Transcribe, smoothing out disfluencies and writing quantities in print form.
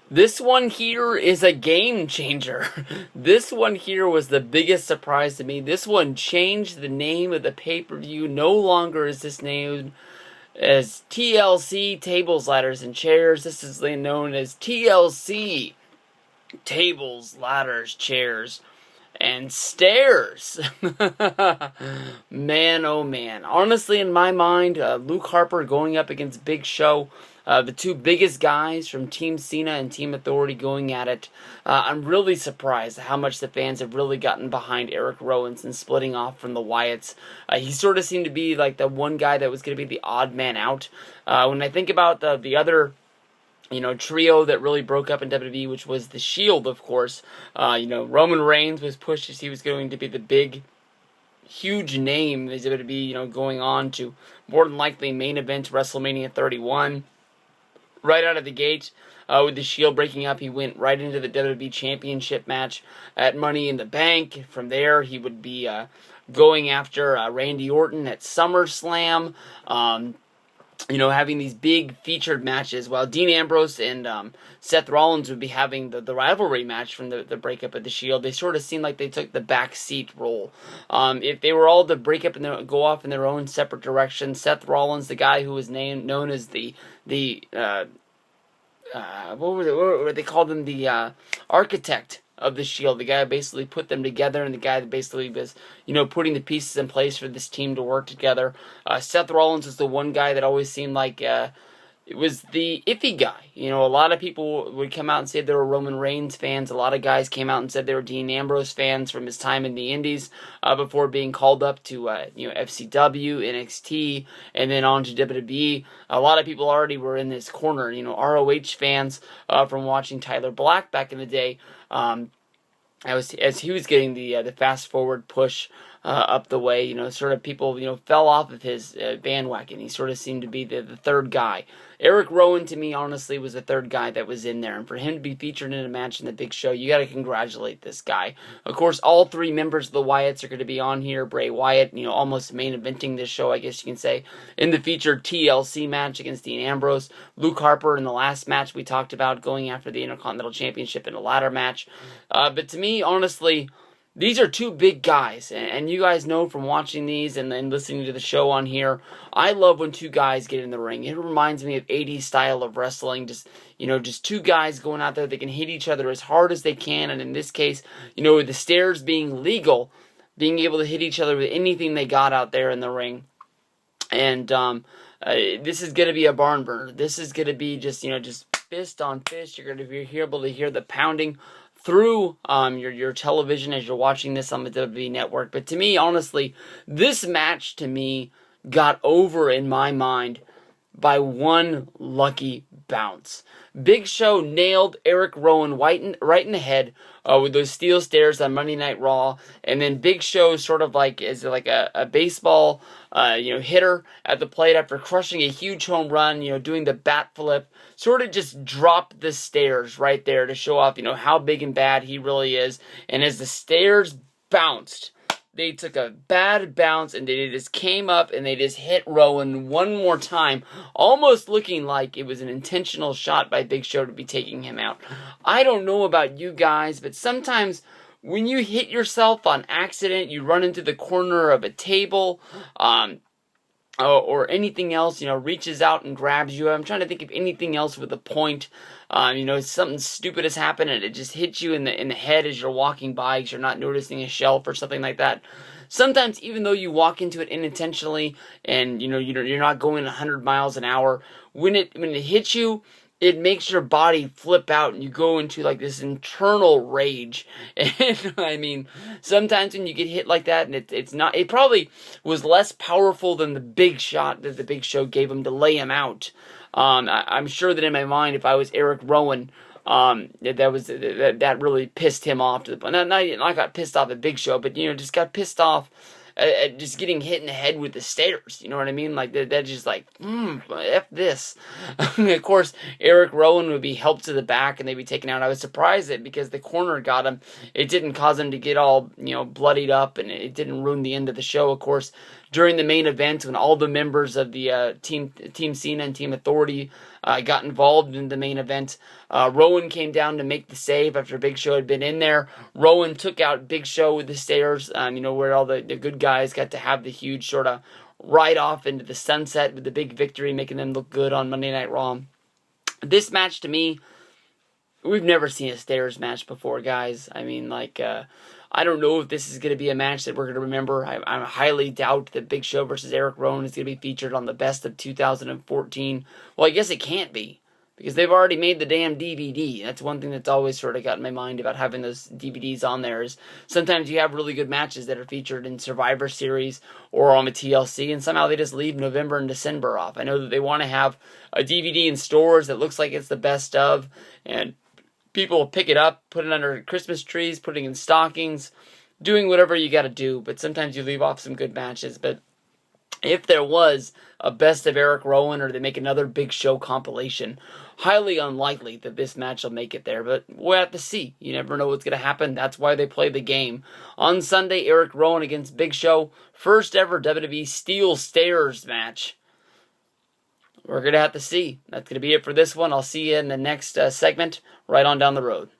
This one here is a game changer. This one here was the biggest surprise to me. This one changed the name of the pay-per-view. No longer is this named as TLC Tables, Ladders, and Chairs. This is known as TLC Tables, Ladders, Chairs, and Stairs. Man, oh man. Honestly, in my mind, Luke Harper going up against Big Show. The two biggest guys from Team Cena and Team Authority going at it. I'm really surprised how much the fans have really gotten behind Erick Rowan since splitting off from the Wyatts. He sort of seemed to be like the one guy that was going to be the odd man out. When I think about the other trio that really broke up in WWE, which was the Shield, of course. Roman Reigns was pushed as he was going to be the big, huge name. He's going to be, going on to more than likely main event WrestleMania 31. Right out of the gate, with the Shield breaking up, he went right into the WWE Championship match at Money in the Bank. From there, he would be going after Randy Orton at SummerSlam. Having these big featured matches, while Dean Ambrose and Seth Rollins would be having the rivalry match from the breakup of the Shield. They sort of seemed like they took the back seat role. If they were all to break up and go off in their own separate directions, Seth Rollins, the guy who was known as what they called him, the architect of the Shield, the guy who basically put them together, and the guy that basically was, putting the pieces in place for this team to work together. Seth Rollins is the one guy that always seemed like it was the iffy guy. A lot of people would come out and say they were Roman Reigns fans. A lot of guys came out and said they were Dean Ambrose fans from his time in the Indies before being called up to FCW, NXT, and then on to WWE. A lot of people already were in this corner. ROH fans from watching Tyler Black back in the day. As he was getting the fast forward push up the way, sort of people, fell off of his bandwagon. He sort of seemed to be the third guy. Erick Rowan, to me, honestly, was the third guy that was in there. And for him to be featured in a match in the Big Show, you got to congratulate this guy. Of course, all three members of the Wyatts are going to be on here. Bray Wyatt, almost main eventing this show, I guess you can say, in the featured TLC match against Dean Ambrose. Luke Harper in the last match we talked about, going after the Intercontinental Championship in a ladder match. But to me, honestly, these are two big guys, and you guys know from watching these and listening to the show on here, I love when two guys get in the ring. It reminds me of 80s style of wrestling, just two guys going out there that can hit each other as hard as they can, and in this case, with the stairs being legal, being able to hit each other with anything they got out there in the ring. And this is going to be a barn burner. This is going to be just fist on fist. You're going to be able to hear the pounding through your television as you're watching this on the WWE Network. But to me, honestly, this match to me got over in my mind by one lucky bounce. Big Show nailed Erick Rowan right in the head with those steel stairs on Monday Night Raw, and then Big Show sort of is like a baseball hitter at the plate after crushing a huge home run, doing the bat flip, sort of just dropped the stairs right there to show off, how big and bad he really is. And as the stairs bounced, they took a bad bounce and they just came up and they just hit Rowan one more time, almost looking like it was an intentional shot by Big Show to be taking him out. I don't know about you guys, but sometimes when you hit yourself on accident, you run into the corner of a table, or anything else, reaches out and grabs you. I'm trying to think of anything else with a point. Something stupid has happened and it just hits you in the head as you're walking by because you're not noticing a shelf or something like that. Sometimes, even though you walk into it unintentionally and you're not going 100 miles an hour, when it hits you, it makes your body flip out and you go into this internal rage. And I mean, sometimes when you get hit like that and it probably was less powerful than the big shot that the Big Show gave him to lay him out. I'm sure that in my mind, if I was Erick Rowan, that really pissed him off to the point. Not I got pissed off at Big Show, but just got pissed off at just getting hit in the head with the stairs. You know what I mean? That just F this. Of course, Erick Rowan would be helped to the back and they'd be taken out. I was surprised that because the corner got him, it didn't cause him to get all, bloodied up and it didn't ruin the end of the show. Of course, during the main event when all the members of the Team Cena and Team Authority got involved in the main event. Rowan came down to make the save after Big Show had been in there. Rowan took out Big Show with the stairs, where all the good guys got to have the huge sort of ride off into the sunset with the big victory, making them look good on Monday Night Raw. This match, to me, we've never seen a stairs match before, guys. I mean, I don't know if this is going to be a match that we're going to remember. I highly doubt that Big Show versus Erick Rowan is going to be featured on the Best of 2014. Well, I guess it can't be, because they've already made the damn DVD. That's one thing that's always sort of got in my mind about having those DVDs on there, is sometimes you have really good matches that are featured in Survivor Series or on the TLC, and somehow they just leave November and December off. I know that they want to have a DVD in stores that looks like it's the best of, and people will pick it up, put it under Christmas trees, putting in stockings, doing whatever you got to do, but sometimes you leave off some good matches. But if there was a Best of Erick Rowan, or they make another Big Show compilation, highly unlikely that this match will make it there, but we'll have to see. You never know what's going to happen. That's why they play the game. On Sunday, Erick Rowan against Big Show, first ever WWE Steel Stairs match. We're going to have to see. That's going to be it for this one. I'll see you in the next segment right on down the road.